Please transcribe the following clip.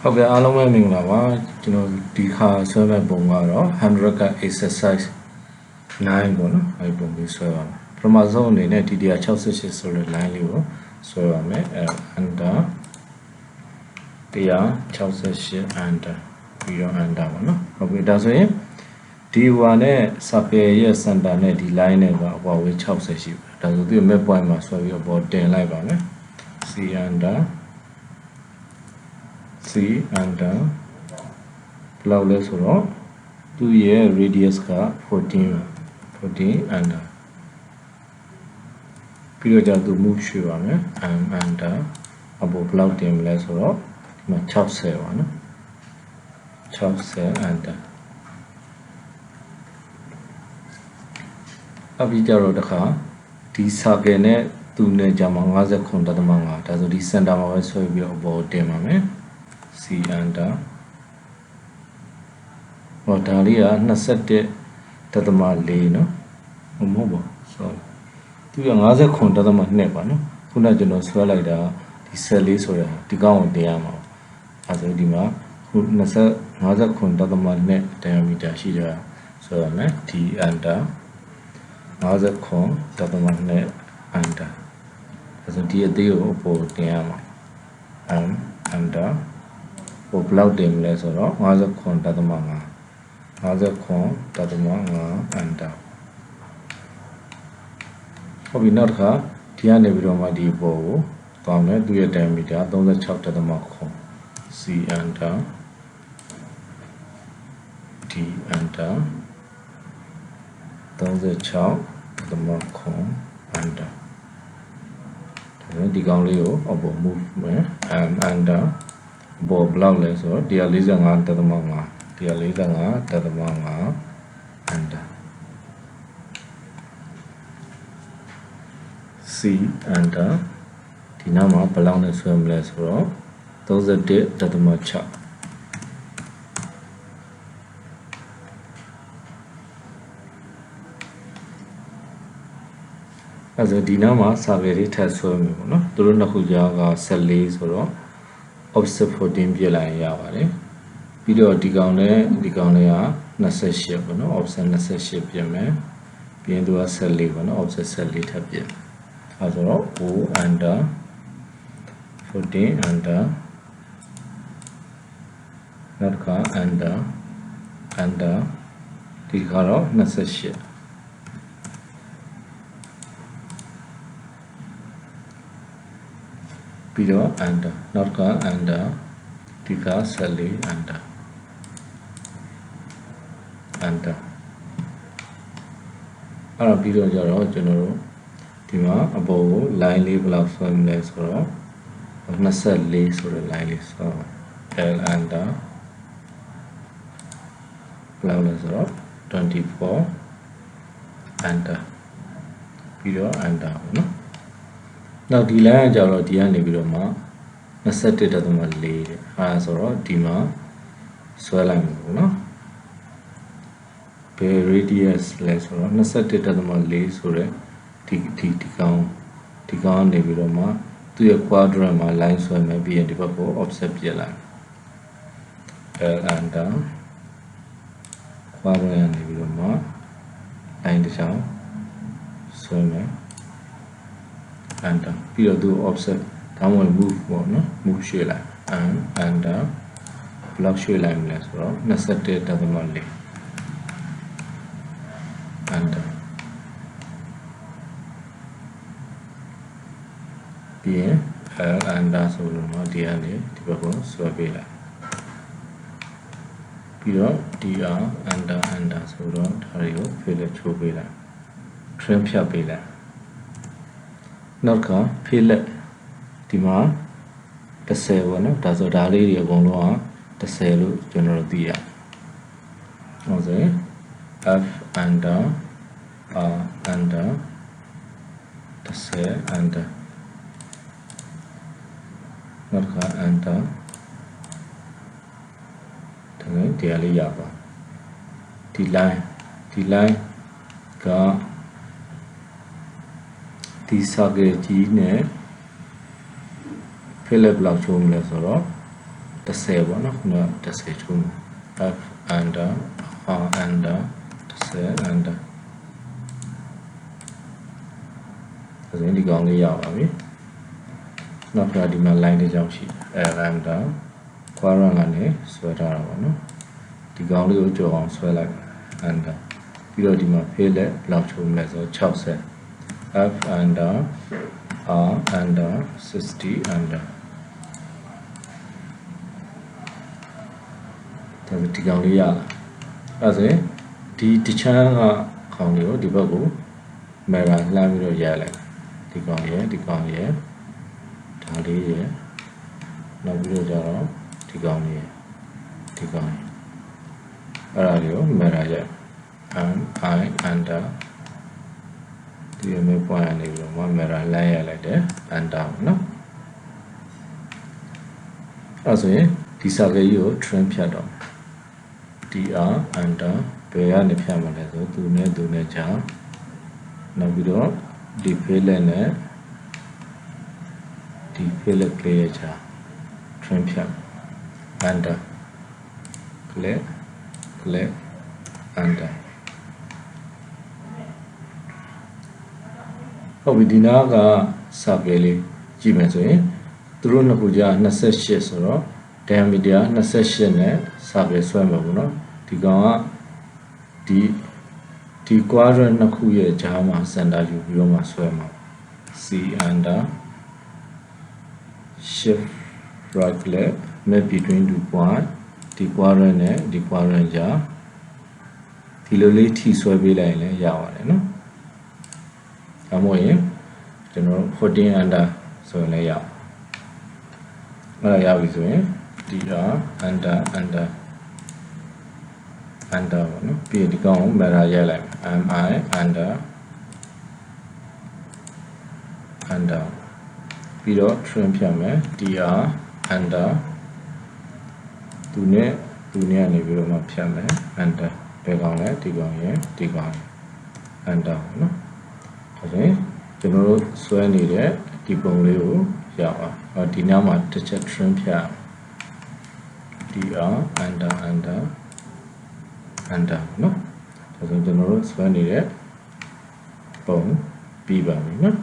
ဟုတ်ကဲ့အားလုံးပဲမင်္ဂလာပါကျွန်တော်ဒီခါဆွဲမဲ့ပုံကတော့100 က exercise 9ပေါ့နော်အဲ့ပုံလေးဆွဲပါမယ်ပထမဆုံးအနေနဲ့ဒီ168ဆိုတဲ့ line လေးကိုဆွဲပါမယ်under 168 under ပြီးတော့ under ပေါ့နော်ဟုတ်ပြီဒါဆိုရင်ဒီဟိုနဲ့ circle ရဲ့ center နဲ့ဒီ line နဲ့ကအပေါ်ဝေး60ရှိပြီဒါဆိုသူ့ mid point မှာဆွဲပြီးတော့ပေါ်တင်လိုက်ပါမယ် C under C under ဘယ်လောက်လဲဆိုတော့သူ့ရဲ့ radius က14 under ပြီးတော့ကြာသူ move ရွှေ့ပါမယ် under အပေါ်ဘယ်လောက်တင်မလဲဆိုတော့ဒီမှာ60ပါနော်60 under အပြီးကြတော့တခါဒီ circle နဲ့သူ့နဲ့ကြာမှာ59.5ဒါဆိုဒီ center မှာပဲဆွဲပြီးတော့အပေါ်တင်ပါမယ်C under ဟောဒါလေးက21.4နော်မဟုတ်ပါ sorry သူက59.2ပါနော်ခုနကကျွန်တော်ဆွဲလိုက်တာဒီ set လေးဆိုရဒီကောင်းကိုတင်ရမှာအဲဆိုဒီမှာခု59.2 diameter ရှိတာဆိုရမယ်D under 59.2 under အဲဆိုဒီအသေးကိုအပေါ်တင်ရမှာunder ဘယ်လောက်တင်မလဲဆိုတော့59.5 under ဟုတ်ပြီနောက်တစ်ခါဒီကနေပြီးတော့မှဒီပေါ်ကိုသွားမယ်သူရဲ့ diameter 36.9 C under D under 36.9 under ဒီကောင်လေးကိုအပေါ် move မယ် under ဘောဘလောက်လဲဆိုတော့145.5 under C under ဒီနားမှာဘလောက်နဲ့ဆွဲမလဲဆိုတော့31.6အဲဆိုဒီနားမှာ survey လေးထပ်ဆွဲမယ်ပေါ့နော်သူတို့နှစ်ခုကြားက14ဆိုတော့ offset 14ပြလိုက်ရပါတယ်ပြီးတော့ဒီကောင်နဲ့ဒီကောင်လေးက28ပေါ့နော် offset 28ပြမယ်ပြီးရင်သူက14ပေါ့နော် offset 14ထပ်ပြအဲဆိုတော့ O under 14 under နောက်က under ဒီကတော့28ပြီးတော့ under နောက်က under ဒီက14 under အဲ့တော့ပြီးတော့ကြတော့ကျွန်တော်တို့ဒီမှာအပေါ်ကို line လေးဘယ်လောက်ဆွဲမလဲဆိုတော့24ဆိုတဲ့ line လေးဆွဲပါ L under ဘယ်လောက်လဲဆိုတော့24 under ပြီးတော့ under ပေါ့နော်နောက်ဒီ line ကကြတော့ဒီကနေပြီးတော့မှ21.4တဲ့အဲဆိုတော့ဒီမှာဆွဲလိုက်မယ်ပေါ့နော်ဘယ် radius လဲဆိုတော့21.4ဆိုတဲ့ဒီကောင်နေပြီးတော့မှသူ့ရဲ့ quadrant မှာ line ဆွဲမယ်ပြီးရင်ဒီဘက်ကို offset ပြလိုက် L under quadrant နေပြီးတော့မှ line တစ်ချောင်းဆွဲမယ် under ပြီးတော့သူ offset ဒါမှမဟုတ် move ပေါ့နော် move ရွှေ့လိုက် under ဘယ်လောက်ရွှေ့လိုက်မလဲဆိုတော့21.4 under ပြီးရင် L under ဆိုလို့တော့ဒီကနေဒီဘက်ကိုဆွဲပေးလိုက်ပြီးတော့ DR under ဆိုတော့ဒါတွေကို fillet ချိုးပေးလိုက် trim ဖြတ်ပေးလိုက်နောက်က fillet ဒီမှာ10ပေါ့နော်ဒါဆိုဒါလေးတွေအကုန်လုံးက10လို့ကျွန်တော်တို့သိရဟုတ်စေ F under R under 10 under နောက်က under ဒါနဲ့တရားလေးရပါဒီ line ကဒီ circle ကြီးနဲ့ fillet ဘယ်လောက်ချိုးမလဲဆိုတော့ 10ပေါ့နော်ခုနက10ချိုးမယ် F under R under 10 under ဒါဆိုရင်ဒီကောင်လေးရပါပြီနောက်ကဒီမှာ line တစ်ကြောင်းရှိတယ် L under quadrant ကနေဆွဲထားတာပေါ့နော်ဒီကောင်လေးကိုကြော်အောင်ဆွဲလိုက် under ပြီးတော့ဒီမှာ fill လက်ဘယ်လောက်ချိုးမလဲဆိုတော့60 F under R under 60 under ဒါဆိုဒီကောင်လေးရလာအဲ့ဆိုရင်ဒီချမ်းကကောင်လေးကိုဒီဘက်ကို mirror လှမ်းပြီးတော့ရိုက်လိုက်ဒီကောင်လေးဒီကောင်လေးဒါလေးရနောက်ပြီးတော့ကျတော့ဒီကောင်လေးဒီကောင်လေးအဲ့ဒါလေးကို mirror ရိုက် I under ဒီမျိုး point နေပြီးတော့ mirror လှမ်းရိုက်လိုက်တယ် under နော်အဲ့ဆိုရင်ဒီစာကလေးကို trim ဖြတ်တော့dr under ဘယ်ကနေဖြတ်မှာလဲဆိုသူနဲ့ကြာနောက်ပြီးတော့ဒီ fill လက်နဲ့ဒီ fill လက်ကလေးရဲ့ကြာ trim ဖြတ် under click under ဟုတ်ပြီဒီနာကစာကလေးကြည့်မယ်ဆိုရင်သူတို့နှစ်ခုကြာ28ဆိုတော့ diameter 28နဲ့စာပဲဆွဲမှာပေါ့နော်ဒီကောင်ကဒီ quadrant နှစ်ခုရဲ့ကြားမှာ center ယူပြီးတော့မှဆွဲမှာ C under shift right click map between two point ဒီ quadrant နဲ့ဒီ quadrant ကြားဒီလိုလေးထိဆွဲပေးလိုက်ရင်လည်းရပါတယ်နော်ဒါမှမဟုတ်ရင်ကျွန်တော်14 under ဆိုရင်လည်းရအောင်အဲ့ဒါရပြီဆိုရင်dr under ပေါ့နော်ပြီးဒီကောင်ကို mirror ရိုက်လိုက်မယ် mi under ပြီးတော့ trim ဖြတ်မယ် dr under သူနဲ့ကနေပြီးတော့မှဖြတ်မယ် under ဘယ်ကောင်လဲဒီကောင်ရဲ့ဒီကောင် under ပေါ့နော်ဒါဆိုရင်ကျွန်တော်တို့ဆွဲနေတဲ့ဒီပုံလေးကိုရအောင်ဒီနားမှာတစ်ချက် trim ဖြတ်dr under နော်ဒါဆိုကျွန်တော်တို့ဆွဲနေတဲ့ပုံပြီးပါပြီနော်